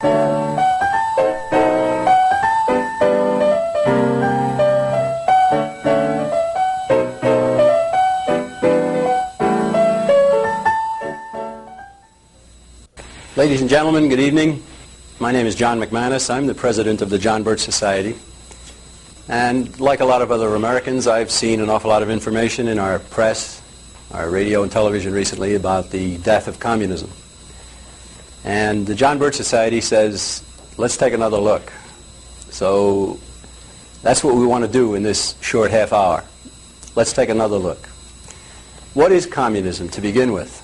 Ladies and gentlemen, good evening. My name is John McManus. I'm the president of the John Birch Society. And like a lot of other Americans, I've seen an awful lot of information in our press, our radio and television recently about the death of communism. And the John Birch Society says, let's take another look. So that's what we want to do in this short half hour. Let's take another look. What is communism to begin with?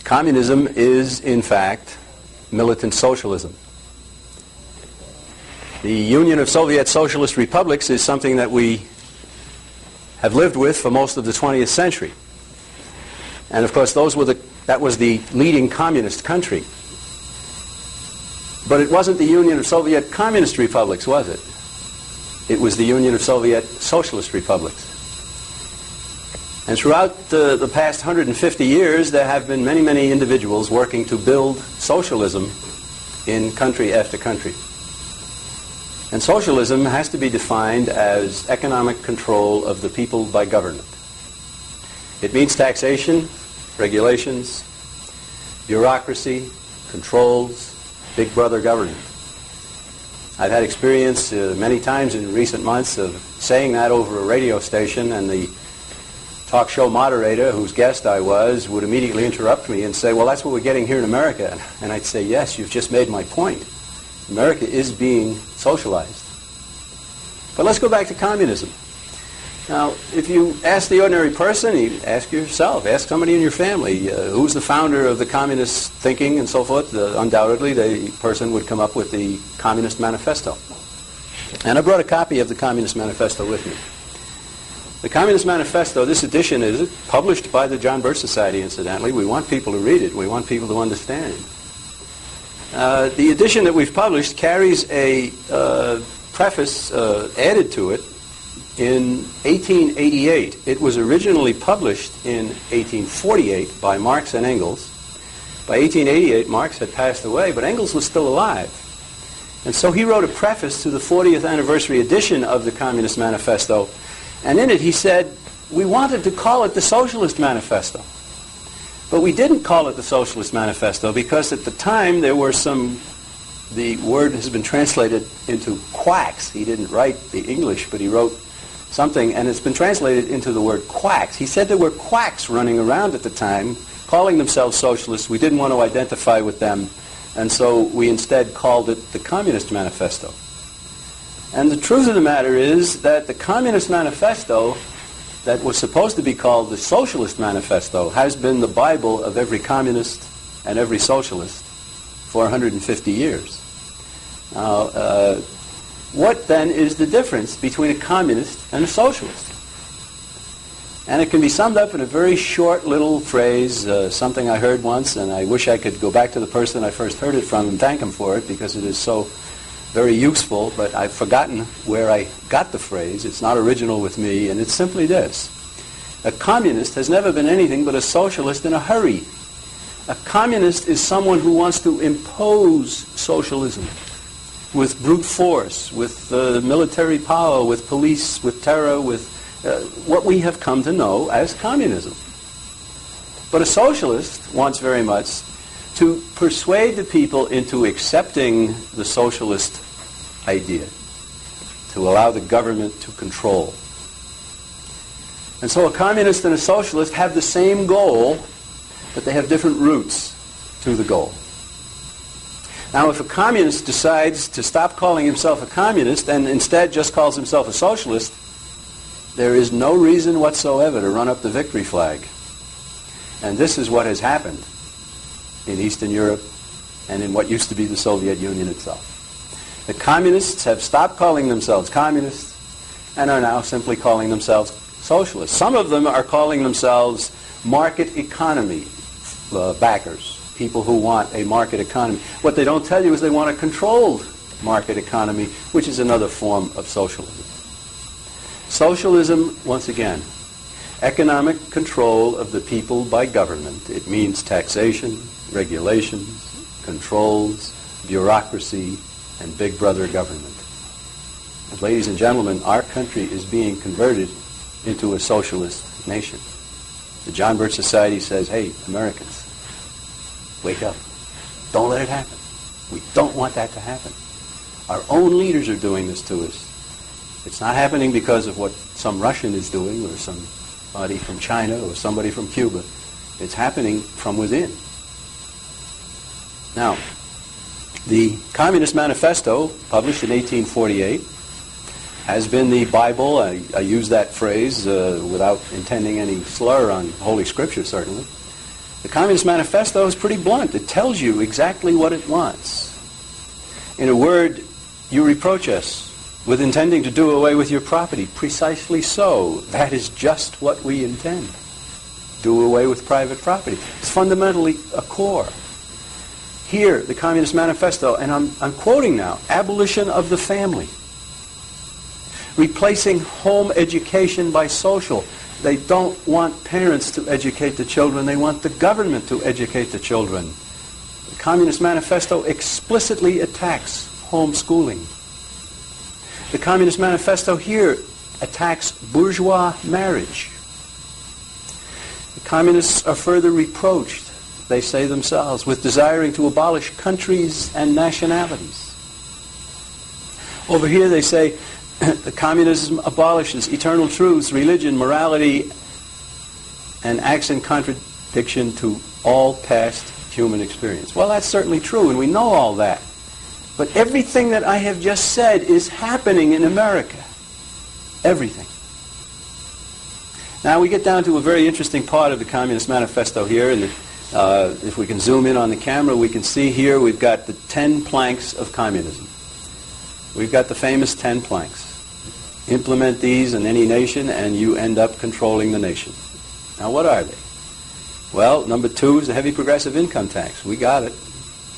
Communism is, in fact, militant socialism. The Union of Soviet Socialist Republics is something that we have lived with for most of the 20th century. And of course, that was the leading communist country. But it wasn't the Union of Soviet Communist Republics, was it? It was the Union of Soviet Socialist Republics. And throughout the past 150 years, there have been many, many individuals working to build socialism in country after country. And socialism has to be defined as economic control of the people by government. It means taxation, regulations, bureaucracy, controls, big brother government. I've had experience many times in recent months of saying that over a radio station, and the talk show moderator, whose guest I was, would immediately interrupt me and say, well, that's what we're getting here in America. And I'd say, yes, you've just made my point. America is being socialized. But let's go back to communism. Now, if you ask the ordinary person, you ask yourself, ask somebody in your family, who's the founder of the communist thinking and so forth, undoubtedly the person would come up with the Communist Manifesto. And I brought a copy of the Communist Manifesto with me. The Communist Manifesto, this edition is published by the John Birch Society, incidentally. We want people to read it. We want people to understand. The edition that we've published carries a preface added to it in 1888. It was originally published in 1848 by Marx and Engels. By 1888, Marx had passed away, but Engels was still alive. And so he wrote a preface to the 40th anniversary edition of the Communist Manifesto. And in it he said, we wanted to call it the Socialist Manifesto. But we didn't call it the Socialist Manifesto because at the time there were the word has been translated into quacks. He didn't write the English, but he wrote something, and it's been translated into the word quacks. He said there were quacks running around at the time, calling themselves socialists. We didn't want to identify with them, and so we instead called it the Communist Manifesto. And the truth of the matter is that the Communist Manifesto, that was supposed to be called the Socialist Manifesto, has been the Bible of every communist and every socialist for 150 years. Now, what then is the difference between a communist and a socialist? And it can be summed up in a very short little phrase, something I heard once, and I wish I could go back to the person I first heard it from and thank him for it, because it is so very useful, but I've forgotten where I got the phrase. It's not original with me, and it's simply this. A communist has never been anything but a socialist in a hurry. A communist is someone who wants to impose socialism with brute force, with military power, with police, with terror, with what we have come to know as communism. But a socialist wants very much to persuade the people into accepting the socialist idea, to allow the government to control. And so a communist and a socialist have the same goal, but they have different routes to the goal. Now, if a communist decides to stop calling himself a communist and instead just calls himself a socialist, there is no reason whatsoever to run up the victory flag. And this is what has happened in Eastern Europe and in what used to be the Soviet Union itself. The communists have stopped calling themselves communists and are now simply calling themselves socialists. Some of them are calling themselves market economy backers, people who want a market economy. What they don't tell you is they want a controlled market economy, which is another form of socialism. Socialism, once again, economic control of the people by government. It means taxation, regulations, controls, bureaucracy, and big brother government. And ladies and gentlemen, our country is being converted into a socialist nation. The John Birch Society says, hey, Americans, wake up. Don't let it happen. We don't want that to happen. Our own leaders are doing this to us. It's not happening because of what some Russian is doing or somebody from China or somebody from Cuba. It's happening from within. Now, the Communist Manifesto, published in 1848, has been the Bible. I use that phrase without intending any slur on Holy Scripture, certainly. The Communist Manifesto is pretty blunt. It tells you exactly what it wants. In a word, you reproach us with intending to do away with your property. Precisely so. That is just what we intend. Do away with private property. It's fundamentally a core. Here, the Communist Manifesto, and I'm quoting now, abolition of the family. Replacing home education by social. They don't want parents to educate the children. They want the government to educate the children. The Communist Manifesto explicitly attacks homeschooling. The Communist Manifesto here attacks bourgeois marriage. The communists are further reproached, they say themselves, with desiring to abolish countries and nationalities. Over here they say the communism abolishes eternal truths, religion, morality, and acts in contradiction to all past human experience. Well, that's certainly true, and we know all that. But everything that I have just said is happening in America. Everything. Now we get down to a very interesting part of the Communist Manifesto here, and if we can zoom in on the camera, we can see here we've got the 10 planks of communism. We've got the famous 10 planks. Implement these in any nation and you end up controlling the nation. Now what are they? Well, number 2 is the heavy progressive income tax. We got it.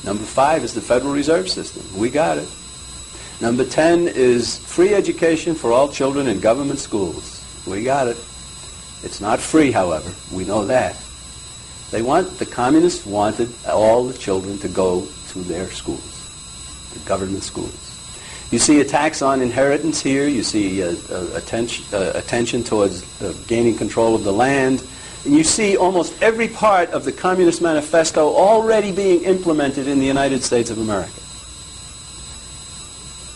Number 5 is the Federal Reserve System. We got it. Number 10 is free education for all children in government schools. We got it. It's not free, however. We know that. The communists wanted all the children to go to their schools, the government schools. You see a tax on inheritance here. You see attention towards gaining control of the land. And you see almost every part of the Communist Manifesto already being implemented in the United States of America.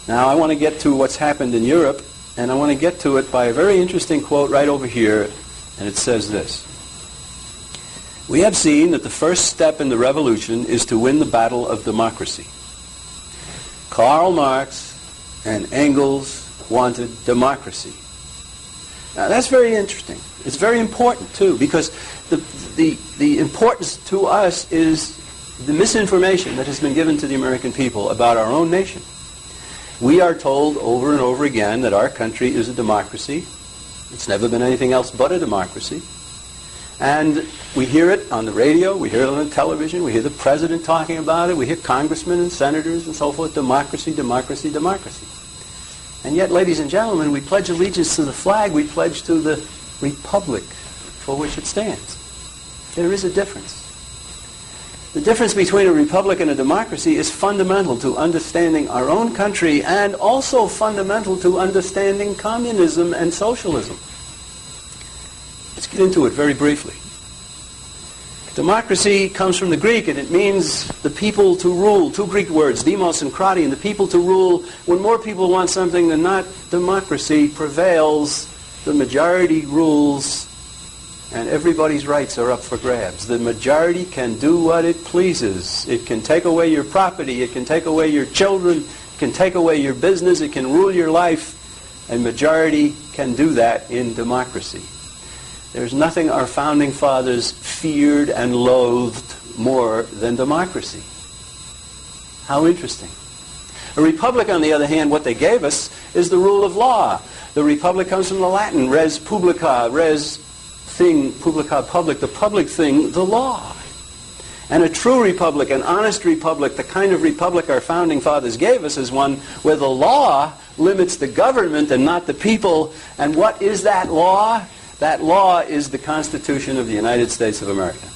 Now, I want to get to what's happened in Europe, and I want to get to it by a very interesting quote right over here, and it says this. We have seen that the first step in the revolution is to win the battle of democracy. Karl Marx and Engels wanted democracy. Now, that's very interesting. It's very important, too, because the importance to us is the misinformation that has been given to the American people about our own nation. We are told over and over again that our country is a democracy. It's never been anything else but a democracy. And we hear it on the radio, we hear it on the television, we hear the president talking about it, we hear congressmen and senators and so forth, democracy, democracy, democracy. And yet, ladies and gentlemen, we pledge allegiance to the flag, we pledge to the Republic for which it stands. There is a difference. The difference between a republic and a democracy is fundamental to understanding our own country and also fundamental to understanding communism and socialism. Let's get into it very briefly. Democracy comes from the Greek, and it means the people to rule. 2 Greek words, demos and kratia, and the people to rule. When more people want something than not, democracy prevails. The majority rules, and everybody's rights are up for grabs. The majority can do what it pleases. It can take away your property. It can take away your children. It can take away your business. It can rule your life. And majority can do that in democracy. There's nothing our founding fathers feared and loathed more than democracy. How interesting. A republic, on the other hand, what they gave us is the rule of law. The republic comes from the Latin, res publica, res thing, publica, public, the public thing, the law. And a true republic, an honest republic, the kind of republic our founding fathers gave us is one where the law limits the government and not the people. And what is that law? That law is the Constitution of the United States of America.